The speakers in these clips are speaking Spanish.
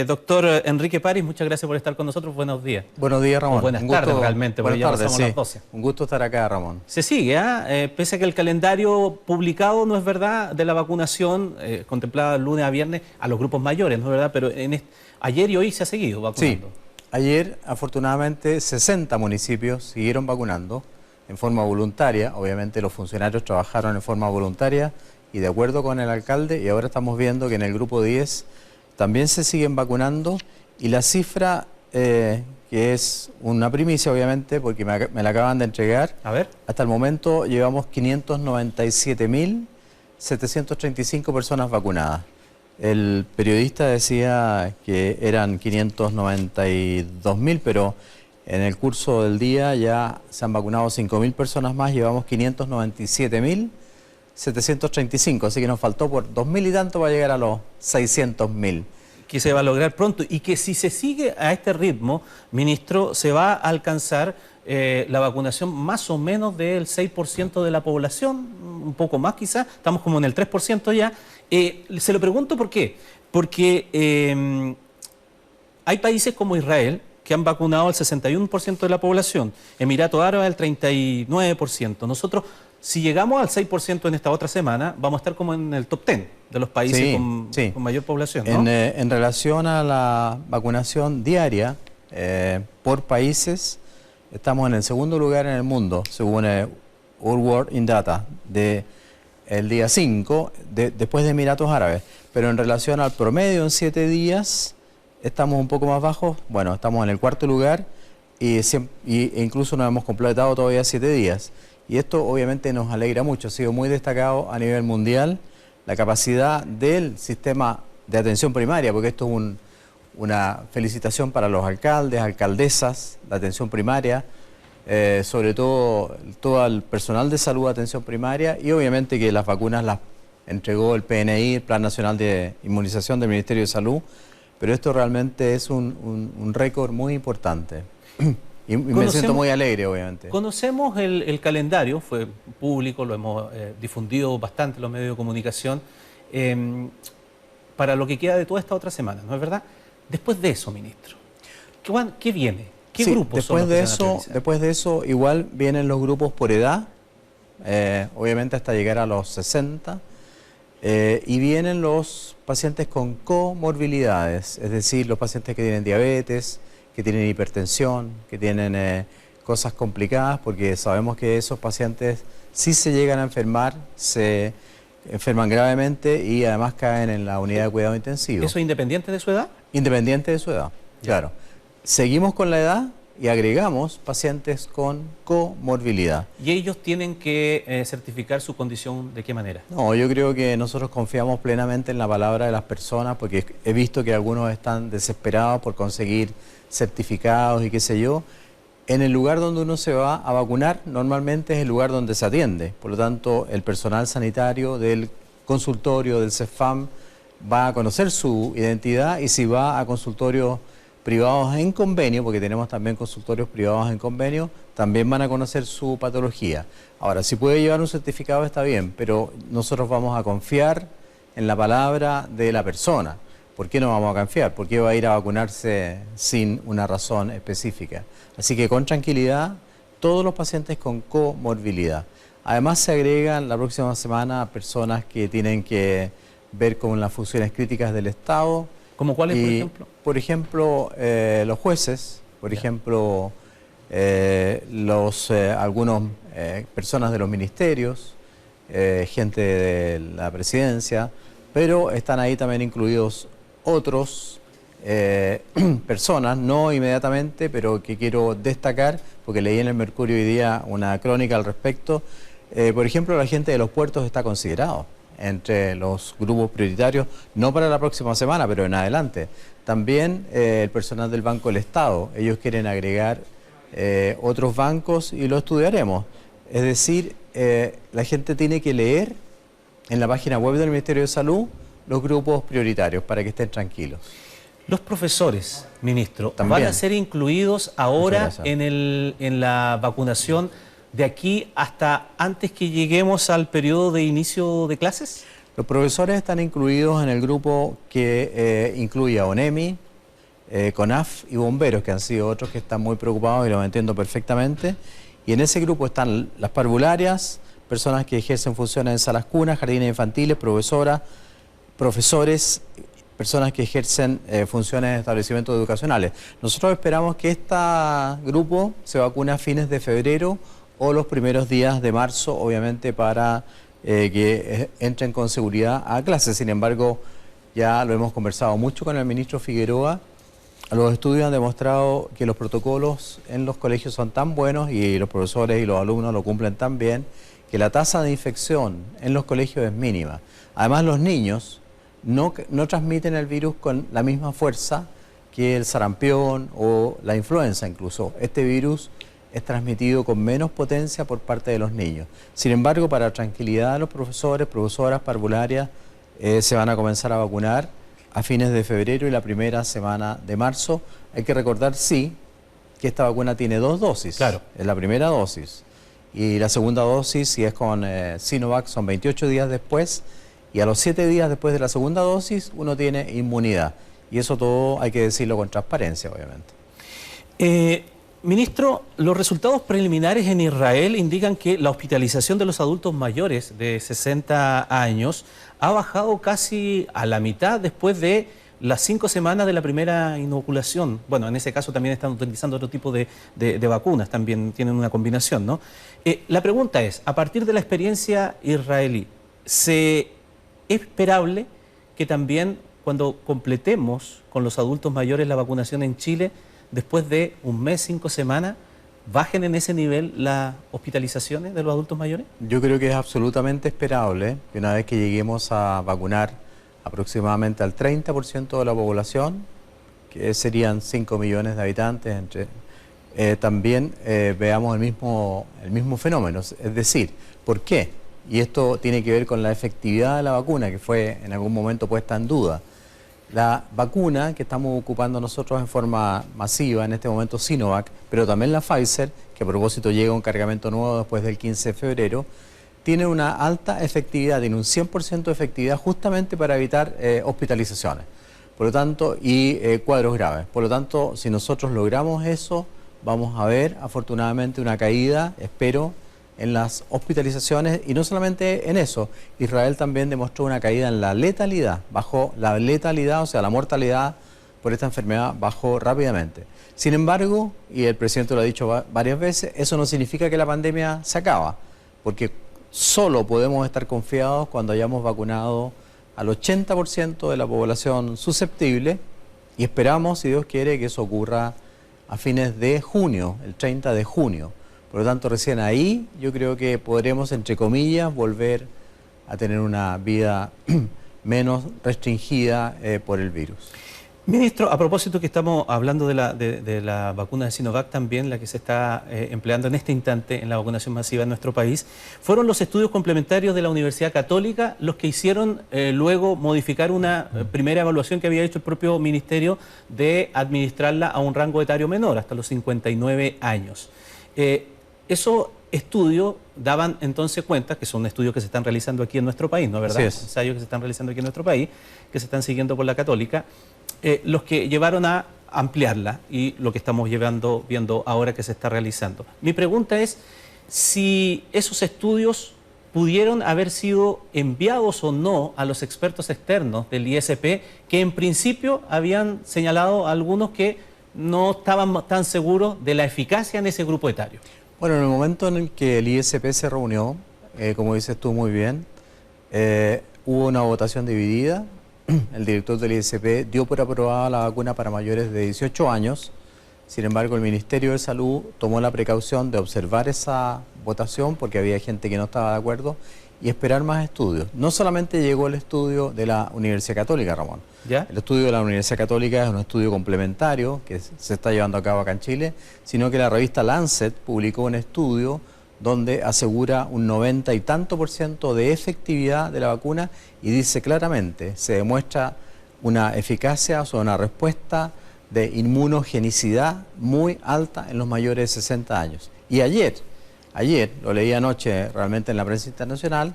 Doctor Enrique París, muchas gracias por estar con nosotros. Buenos días. Buenos días, Ramón. O buenas tardes, realmente, porque ya pasamos las 12. Un gusto estar acá, Ramón. Se sigue, pese a que el calendario publicado, no es verdad, de la vacunación, contemplada lunes a viernes, a los grupos mayores, no es verdad, pero ayer y hoy se ha seguido vacunando. Sí, ayer, afortunadamente, 60 municipios siguieron vacunando en forma voluntaria. Obviamente los funcionarios trabajaron en forma voluntaria y de acuerdo con el alcalde, y ahora estamos viendo que en el grupo 10 también se siguen vacunando, y la cifra, que es una primicia obviamente porque me la acaban de entregar, a ver, hasta el momento llevamos 597.735 personas vacunadas. El periodista decía que eran 592.000, pero en el curso del día ya se han vacunado 5.000 personas más, llevamos 597.735, así que nos faltó por 2.000 y tanto para llegar a los 600.000. Que se va a lograr pronto y que si se sigue a este ritmo, ministro, se va a alcanzar la vacunación más o menos del 6% de la población, un poco más quizás, estamos como en el 3% ya. Se lo pregunto por qué, porque hay países como Israel que han vacunado al 61% de la población, Emiratos Árabes al 39%. Nosotros, si llegamos al 6% en esta otra semana, vamos a estar como en el top 10 de los países con mayor población, ¿no? En relación a la vacunación diaria por países, estamos en el segundo lugar en el mundo, según All World in Data, el día 5, después de Emiratos Árabes. Pero en relación al promedio en 7 días, estamos un poco más bajos. Bueno, estamos en el cuarto lugar e incluso no hemos completado todavía 7 días. Y esto obviamente nos alegra mucho, ha sido muy destacado a nivel mundial la capacidad del sistema de atención primaria, porque esto es una felicitación para los alcaldes, alcaldesas, la atención primaria, sobre todo el personal de salud de atención primaria, y obviamente que las vacunas las entregó el PNI, el Plan Nacional de Inmunización del Ministerio de Salud, pero esto realmente es un récord muy importante. Y me siento muy alegre, obviamente. Conocemos el calendario, fue público, lo hemos difundido bastante en los medios de comunicación, para lo que queda de toda esta otra semana, ¿no es verdad? Después de eso, ministro, ¿qué viene? ¿Qué grupos son los que se van a realizar? Después de eso, igual vienen los grupos por edad, obviamente hasta llegar a los 60, y vienen los pacientes con comorbilidades, es decir, los pacientes que tienen diabetes, que tienen hipertensión, que tienen cosas complicadas, porque sabemos que esos pacientes, si se llegan a enfermar, se enferman gravemente y además caen en la unidad de cuidado intensivo. ¿Eso independiente de su edad? Independiente de su edad, claro. Seguimos con la edad y agregamos pacientes con comorbilidad. ¿Y ellos tienen que certificar su condición de qué manera? No, yo creo que nosotros confiamos plenamente en la palabra de las personas, porque he visto que algunos están desesperados por conseguir certificados y qué sé yo. En el lugar donde uno se va a vacunar, normalmente es el lugar donde se atiende. Por lo tanto, el personal sanitario del consultorio, del CEFAM, va a conocer su identidad, y si va a consultorios privados en convenio, porque tenemos también consultorios privados en convenio, también van a conocer su patología. Ahora, si puede llevar un certificado está bien, pero nosotros vamos a confiar en la palabra de la persona. ¿Por qué no vamos a confiar? ¿Por qué va a ir a vacunarse sin una razón específica? Así que con tranquilidad, todos los pacientes con comorbilidad. Además se agregan la próxima semana personas que tienen que ver con las funciones críticas del Estado. ¿Como cuáles, por ejemplo? Por ejemplo, los jueces, por ejemplo, algunas personas de los ministerios, gente de la presidencia, pero están ahí también incluidos otros personas, no inmediatamente, pero que quiero destacar, porque leí en el Mercurio hoy día una crónica al respecto. Por ejemplo, la gente de los puertos está considerado entre los grupos prioritarios, no para la próxima semana, pero en adelante. También el personal del Banco del Estado, ellos quieren agregar otros bancos y lo estudiaremos. Es decir, la gente tiene que leer en la página web del Ministerio de Salud los grupos prioritarios para que estén tranquilos. Los profesores, ministro, También ¿van a ser incluidos ahora en la vacunación de aquí hasta antes que lleguemos al periodo de inicio de clases? Los profesores están incluidos en el grupo que incluye a ONEMI, CONAF y bomberos, que han sido otros que están muy preocupados y lo entiendo perfectamente. Y en ese grupo están las parvularias, personas que ejercen funciones en salas cunas, jardines infantiles, profesoras, profesores, personas que ejercen funciones en establecimientos educacionales. Nosotros esperamos que este grupo se vacune a fines de febrero o los primeros días de marzo, obviamente para que entren con seguridad a clases. Sin embargo, ya lo hemos conversado mucho con el ministro Figueroa. Los estudios han demostrado que los protocolos en los colegios son tan buenos y los profesores y los alumnos lo cumplen tan bien que la tasa de infección en los colegios es mínima. Además, los niños no transmiten el virus con la misma fuerza que el sarampión o la influenza incluso. Este virus es transmitido con menos potencia por parte de los niños. Sin embargo, para tranquilidad de los profesores, profesoras, parvularias, se van a comenzar a vacunar a fines de febrero y la primera semana de marzo. Hay que recordar, sí, que esta vacuna tiene 2 dosis. Claro. Es la primera dosis. Y la segunda dosis, si es con Sinovac, son 28 días después. Y a los 7 días después de la segunda dosis, uno tiene inmunidad. Y eso todo hay que decirlo con transparencia, obviamente. Ministro, los resultados preliminares en Israel indican que la hospitalización de los adultos mayores de 60 años ha bajado casi a la mitad después de las 5 semanas de la primera inoculación. Bueno, en ese caso también están utilizando otro tipo de vacunas, también tienen una combinación, ¿no? La pregunta es, a partir de la experiencia israelí, ¿es esperable que también cuando completemos con los adultos mayores la vacunación en Chile, después de un mes, 5 semanas, bajen en ese nivel las hospitalizaciones de los adultos mayores? Yo creo que es absolutamente esperable que una vez que lleguemos a vacunar aproximadamente al 30% de la población, que serían 5 millones de habitantes, también veamos el mismo fenómeno. Es decir, ¿por qué? Y esto tiene que ver con la efectividad de la vacuna, que fue en algún momento puesta en duda. La vacuna que estamos ocupando nosotros en forma masiva, en este momento Sinovac, pero también la Pfizer, que a propósito llega un cargamento nuevo después del 15 de febrero, tiene una alta efectividad, tiene un 100% de efectividad justamente para evitar hospitalizaciones, por lo tanto, y cuadros graves. Por lo tanto, si nosotros logramos eso, vamos a ver afortunadamente una caída, espero, en las hospitalizaciones, y no solamente en eso. Israel también demostró una caída en la letalidad, bajó la letalidad, o sea, la mortalidad por esta enfermedad bajó rápidamente. Sin embargo, y el presidente lo ha dicho varias veces, eso no significa que la pandemia se acaba, porque solo podemos estar confiados cuando hayamos vacunado al 80% de la población susceptible, y esperamos, si Dios quiere, que eso ocurra a fines de junio, el 30 de junio. Por lo tanto, recién ahí yo creo que podremos, entre comillas, volver a tener una vida menos restringida por el virus. Ministro, a propósito que estamos hablando de la vacuna de Sinovac también, la que se está empleando en este instante en la vacunación masiva en nuestro país, fueron los estudios complementarios de la Universidad Católica los que hicieron luego modificar una primera evaluación que había hecho el propio ministerio de administrarla a un rango etario menor, hasta los 59 años. Esos estudios daban entonces cuenta, que son estudios que se están realizando aquí en nuestro país, ¿no es verdad? Así es. Ensayos que se están realizando aquí en nuestro país, que se están siguiendo por la Católica, los que llevaron a ampliarla y lo que estamos viendo ahora que se está realizando. Mi pregunta es si esos estudios pudieron haber sido enviados o no a los expertos externos del ISP, que en principio habían señalado a algunos que no estaban tan seguros de la eficacia en ese grupo etario. Bueno, en el momento en el que el ISP se reunió, como dices tú muy bien, hubo una votación dividida. El director del ISP dio por aprobada la vacuna para mayores de 18 años. Sin embargo, el Ministerio de Salud tomó la precaución de observar esa votación porque había gente que no estaba de acuerdo y esperar más estudios. No solamente llegó el estudio de la Universidad Católica, Ramón. ¿Ya? El estudio de la Universidad Católica es un estudio complementario que se está llevando a cabo acá en Chile, sino que la revista Lancet publicó un estudio donde asegura un 90 y tanto % de efectividad de la vacuna y dice claramente, se demuestra una eficacia, o sea, una respuesta de inmunogenicidad muy alta en los mayores de 60 años. Y ayer, lo leí anoche realmente en la prensa internacional,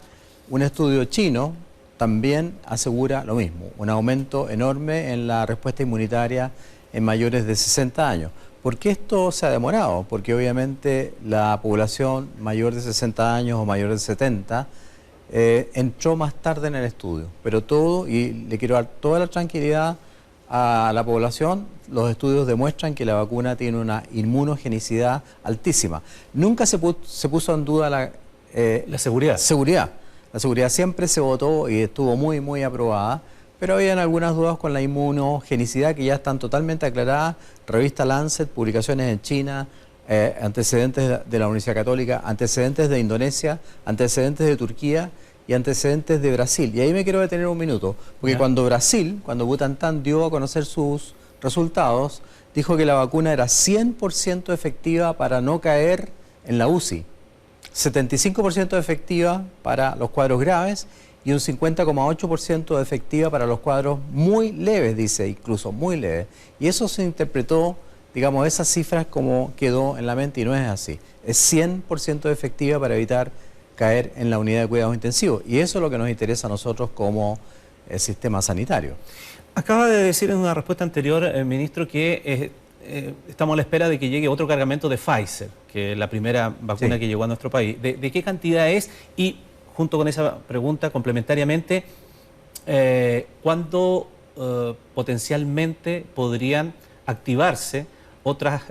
un estudio chino también asegura lo mismo, un aumento enorme en la respuesta inmunitaria en mayores de 60 años. ¿Por qué esto se ha demorado? Porque obviamente la población mayor de 60 años o mayor de 70 entró más tarde en el estudio, pero todo, y le quiero dar toda la tranquilidad a la población, los estudios demuestran que la vacuna tiene una inmunogenicidad altísima. Nunca se puso en duda la seguridad. La seguridad siempre se votó y estuvo muy, muy aprobada, pero habían algunas dudas con la inmunogenicidad que ya están totalmente aclaradas. Revista Lancet, publicaciones en China, antecedentes de la Universidad Católica, antecedentes de Indonesia, antecedentes de Turquía y antecedentes de Brasil. Y ahí me quiero detener un minuto, porque cuando Butantan dio a conocer sus resultados, dijo que la vacuna era 100% efectiva para no caer en la UCI, 75% efectiva para los cuadros graves y un 50,8% efectiva para los cuadros muy leves, dice, incluso muy leves. Y eso se interpretó, digamos, esas cifras como quedó en la mente y no es así. Es 100% efectiva para evitar caer en la unidad de cuidados intensivos. Y eso es lo que nos interesa a nosotros como sistema sanitario. Acaba de decir en una respuesta anterior, ministro, que estamos a la espera de que llegue otro cargamento de Pfizer, que es la primera vacuna que llegó a nuestro país. ¿De qué cantidad es? Y junto con esa pregunta, complementariamente, ¿cuándo potencialmente podrían activarse otros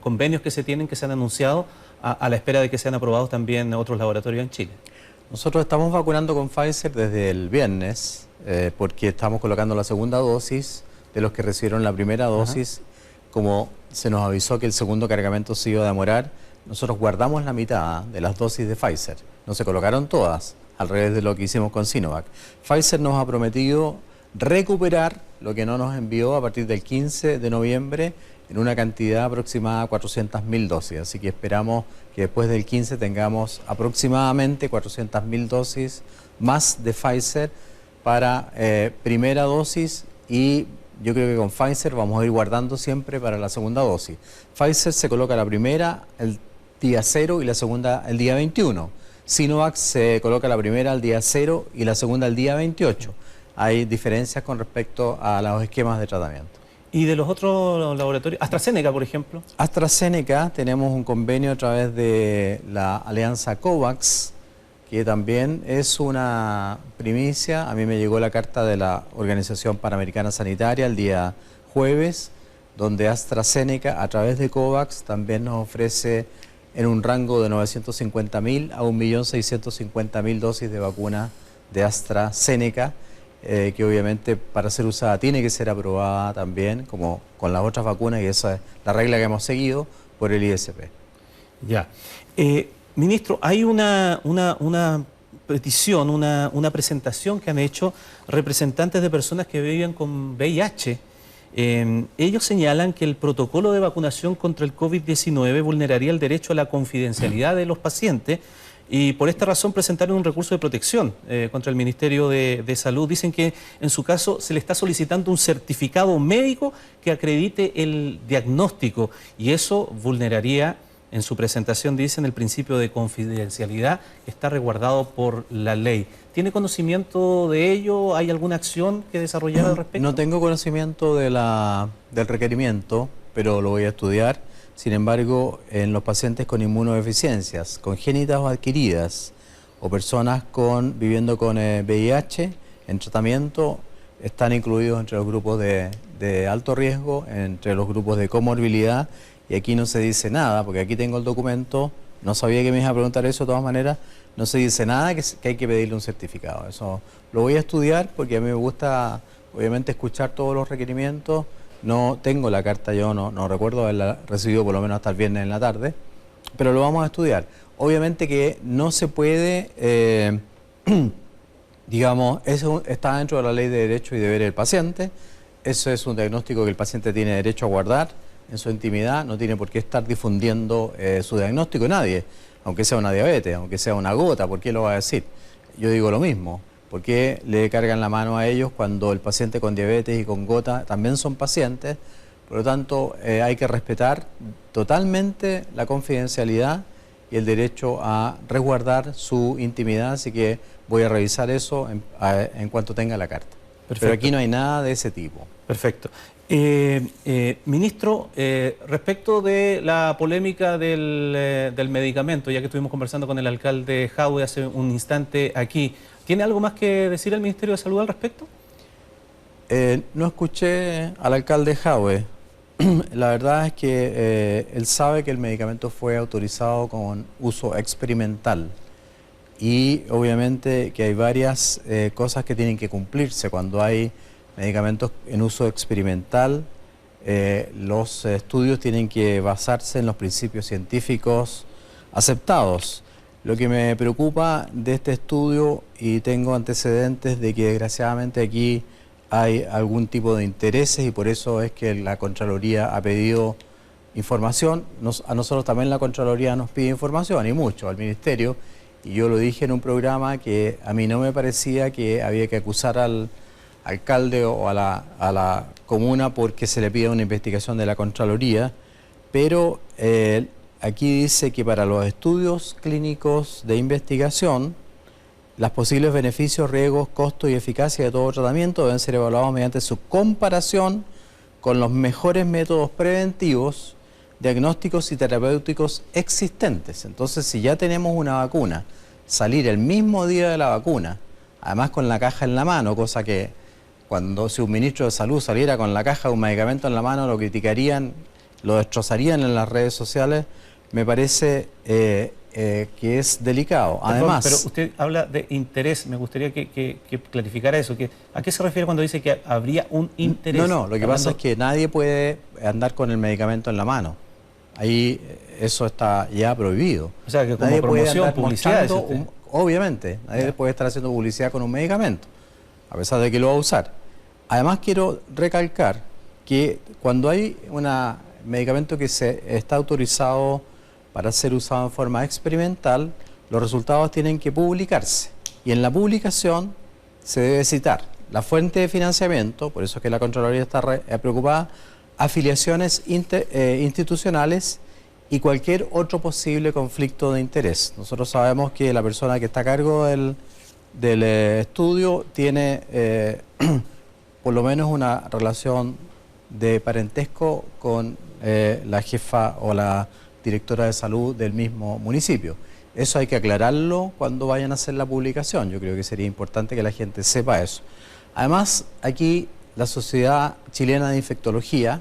convenios que se han anunciado a la espera de que sean aprobados también otros laboratorios en Chile? Nosotros estamos vacunando con Pfizer desde el viernes, porque estamos colocando la segunda dosis de los que recibieron la primera dosis. Como se nos avisó que el segundo cargamento se iba a demorar, nosotros guardamos la mitad de las dosis de Pfizer. No se colocaron todas, al revés de lo que hicimos con Sinovac. Pfizer nos ha prometido recuperar lo que no nos envió a partir del 15 de noviembre en una cantidad aproximada a 400.000 dosis. Así que esperamos que después del 15 tengamos aproximadamente 400.000 dosis más de Pfizer para primera dosis, y yo creo que con Pfizer vamos a ir guardando siempre para la segunda dosis. Pfizer se coloca la primera el día 0 y la segunda el día 21. Sinovac se coloca la primera al día 0 y la segunda al día 28. Hay diferencias con respecto a los esquemas de tratamiento. ¿Y de los otros laboratorios? AstraZeneca, por ejemplo. AstraZeneca, tenemos un convenio a través de la alianza COVAX, que también es una primicia. A mí me llegó la carta de la Organización Panamericana Sanitaria el día jueves, donde AstraZeneca, a través de COVAX, también nos ofrece en un rango de 950.000 a 1.650.000 dosis de vacuna de AstraZeneca, que obviamente para ser usada tiene que ser aprobada también, como con las otras vacunas, y esa es la regla que hemos seguido por el ISP. Ya. Ministro, hay una petición, una presentación que han hecho representantes de personas que viven con VIH. Ellos señalan que el protocolo de vacunación contra el COVID-19 vulneraría el derecho a la confidencialidad de los pacientes, y por esta razón presentaron un recurso de protección contra el Ministerio de Salud. Dicen que en su caso se le está solicitando un certificado médico que acredite el diagnóstico, y eso vulneraría, en su presentación dicen, el principio de confidencialidad que está resguardado por la ley. ¿Tiene conocimiento de ello? ¿Hay alguna acción que desarrollar al respecto? No tengo conocimiento del requerimiento, pero lo voy a estudiar. Sin embargo, en los pacientes con inmunodeficiencias, congénitas o adquiridas, o personas viviendo con VIH en tratamiento, están incluidos entre los grupos de alto riesgo, entre los grupos de comorbilidad, y aquí no se dice nada, porque aquí tengo el documento, no sabía que me iba a preguntar eso de todas maneras, no se dice nada que hay que pedirle un certificado. Eso lo voy a estudiar porque a mí me gusta, obviamente, escuchar todos los requerimientos. No tengo la carta, yo no recuerdo haberla recibido por lo menos hasta el viernes en la tarde, pero lo vamos a estudiar. Obviamente que no se puede, digamos, eso está dentro de la ley de derechos y deberes del paciente. Eso es un diagnóstico que el paciente tiene derecho a guardar en su intimidad, no tiene por qué estar difundiendo su diagnóstico nadie, aunque sea una diabetes, aunque sea una gota. ¿Por qué lo va a decir? Yo digo lo mismo. ¿Por qué le cargan la mano a ellos cuando el paciente con diabetes y con gota también son pacientes? Por lo tanto, hay que respetar totalmente la confidencialidad y el derecho a resguardar su intimidad, así que voy a revisar eso en cuanto tenga la carta. Perfecto. Pero aquí no hay nada de ese tipo. Perfecto. Ministro, respecto de la polémica del medicamento, ya que estuvimos conversando con el alcalde Jadwe hace un instante aquí, ¿tiene algo más que decir el Ministerio de Salud al respecto? No escuché al alcalde Jadwe. La verdad es que él sabe que el medicamento fue autorizado con uso experimental y obviamente que hay varias cosas que tienen que cumplirse cuando hay medicamentos en uso experimental. Los estudios tienen que basarse en los principios científicos aceptados. Lo que me preocupa de este estudio, y tengo antecedentes de que desgraciadamente aquí hay algún tipo de intereses y por eso es que la Contraloría ha pedido información. A nosotros también la Contraloría nos pide información y mucho al Ministerio, y yo lo dije en un programa que a mí no me parecía que había que acusar al alcalde o a la comuna porque se le pide una investigación de la Contraloría, pero aquí dice que para los estudios clínicos de investigación los posibles beneficios, riesgos, costos y eficacia de todo tratamiento deben ser evaluados mediante su comparación con los mejores métodos preventivos, diagnósticos y terapéuticos existentes. Entonces, si ya tenemos una vacuna, salir el mismo día de la vacuna, además con la caja en la mano, cosa que si un ministro de salud saliera con la caja de un medicamento en la mano, lo criticarían, lo destrozarían en las redes sociales, me parece que es delicado. Además, pero usted habla de interés, me gustaría que clarificara eso. ¿A qué se refiere cuando dice que habría un interés? No, lo que pasa es que nadie puede andar con el medicamento en la mano. Ahí eso está ya prohibido. O sea, que como nadie promoción, publicidad. Obviamente, nadie puede estar haciendo publicidad con un medicamento, a pesar de que lo va a usar. Además, quiero recalcar que cuando hay un medicamento que está autorizado para ser usado en forma experimental, los resultados tienen que publicarse. Y en la publicación se debe citar la fuente de financiamiento, por eso es que la Contraloría está preocupada, afiliaciones institucionales y cualquier otro posible conflicto de interés. Nosotros sabemos que la persona que está a cargo del estudio tiene por lo menos una relación de parentesco con la jefa o la directora de salud del mismo municipio. Eso hay que aclararlo cuando vayan a hacer la publicación. Yo creo que sería importante que la gente sepa eso. Además, aquí la Sociedad Chilena de Infectología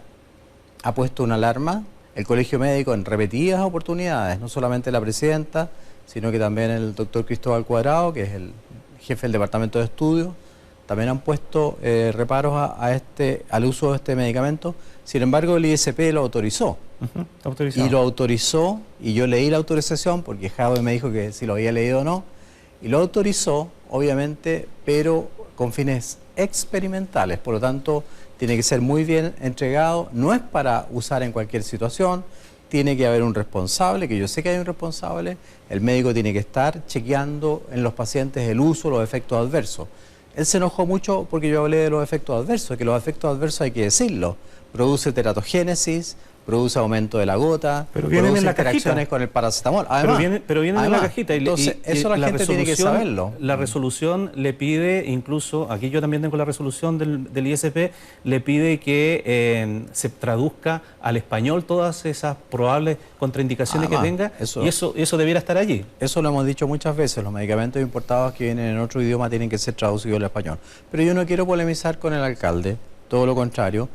ha puesto una alarma. El Colegio Médico en repetidas oportunidades, no solamente la presidenta, sino que también el doctor Cristóbal Cuadrado, que es el jefe del Departamento de Estudios, también han puesto reparos al uso de este medicamento. Sin embargo, el ISP lo autorizó. Y lo autorizó, y yo leí la autorización, porque Jadwe me dijo que si lo había leído o no, y lo autorizó, obviamente, pero con fines experimentales. Por lo tanto, tiene que ser muy bien entregado. No es para usar en cualquier situación. Tiene que haber un responsable, que yo sé que hay un responsable. El médico tiene que estar chequeando en los pacientes el uso, los efectos adversos. Él se enojó mucho porque yo hablé de los efectos adversos, que los efectos adversos hay que decirlo. Produce teratogénesis, produce aumento de la gota, pero vienen produce en la interacciones cajita con el paracetamol. Además, pero vienen en la cajita. Entonces, eso la gente tiene que saberlo. La resolución le pide, incluso, aquí yo también tengo la resolución del ISP, le pide que se traduzca al español todas esas probables contraindicaciones que tenga, y eso debiera estar allí. Eso lo hemos dicho muchas veces, los medicamentos importados que vienen en otro idioma tienen que ser traducidos al español. Pero yo no quiero polemizar con el alcalde, todo lo contrario.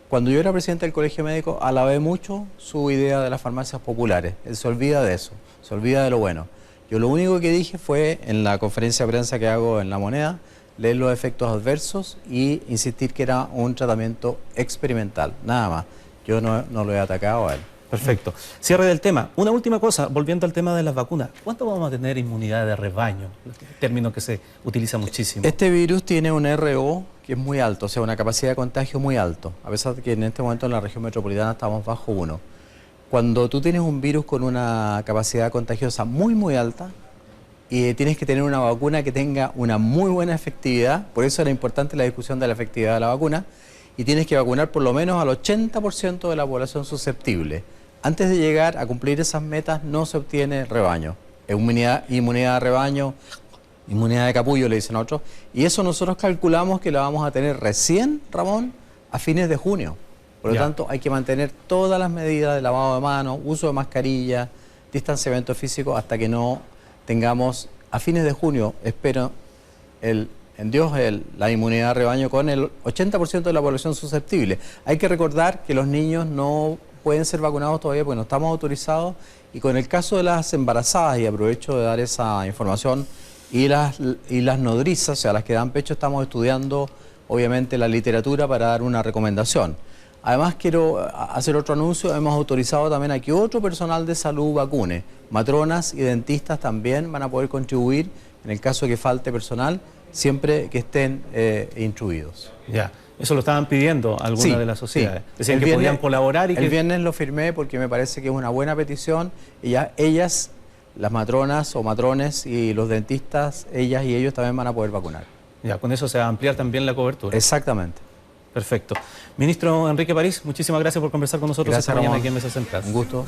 Cuando yo era presidente del Colegio Médico, alabé mucho su idea de las farmacias populares. Él se olvida de eso, se olvida de lo bueno. Yo lo único que dije fue, en la conferencia de prensa que hago en La Moneda, leer los efectos adversos y insistir que era un tratamiento experimental, nada más. Yo no lo he atacado a él. Perfecto. Cierre del tema. Una última cosa, volviendo al tema de las vacunas. ¿Cuánto vamos a tener inmunidad de rebaño? Término que se utiliza muchísimo. Este virus tiene un RO que es muy alto, o sea, una capacidad de contagio muy alto, a pesar de que en este momento en la región metropolitana estamos bajo 1. Cuando tú tienes un virus con una capacidad contagiosa muy alta, y tienes que tener una vacuna que tenga una muy buena efectividad, por eso era importante la discusión de la efectividad de la vacuna, y tienes que vacunar por lo menos al 80% de la población susceptible. antes de llegar a cumplir esas metas no se obtiene rebaño. Inmunidad de rebaño, inmunidad de capullo le dicen a otros, y eso nosotros calculamos que la vamos a tener recién, Ramón, a fines de junio. Por lo tanto, hay que mantener todas las medidas de lavado de manos, uso de mascarilla, distanciamiento físico, hasta que no tengamos, a fines de junio, espero, en Dios, la inmunidad de rebaño con el 80% de la población susceptible. Hay que recordar que los niños no pueden ser vacunados todavía porque no estamos autorizados, y con el caso de las embarazadas, y aprovecho de dar esa información, y las nodrizas, o sea, las que dan pecho, estamos estudiando obviamente la literatura para dar una recomendación. Además, quiero hacer otro anuncio. Hemos autorizado también a que otro personal de salud vacune. Matronas y dentistas también van a poder contribuir en el caso de que falte personal, siempre que estén instruidos. Ya, eso lo estaban pidiendo algunas de las sociedades. Sí. Decían que podían colaborar y el viernes lo firmé porque me parece que es una buena petición. Y ellas, las matronas o matrones y los dentistas, ellas y ellos también van a poder vacunar. Ya, con eso se va a ampliar también la cobertura. Exactamente. Perfecto. Ministro Enrique París, muchísimas gracias por conversar con nosotros esta mañana aquí en Mesa Central. Un gusto.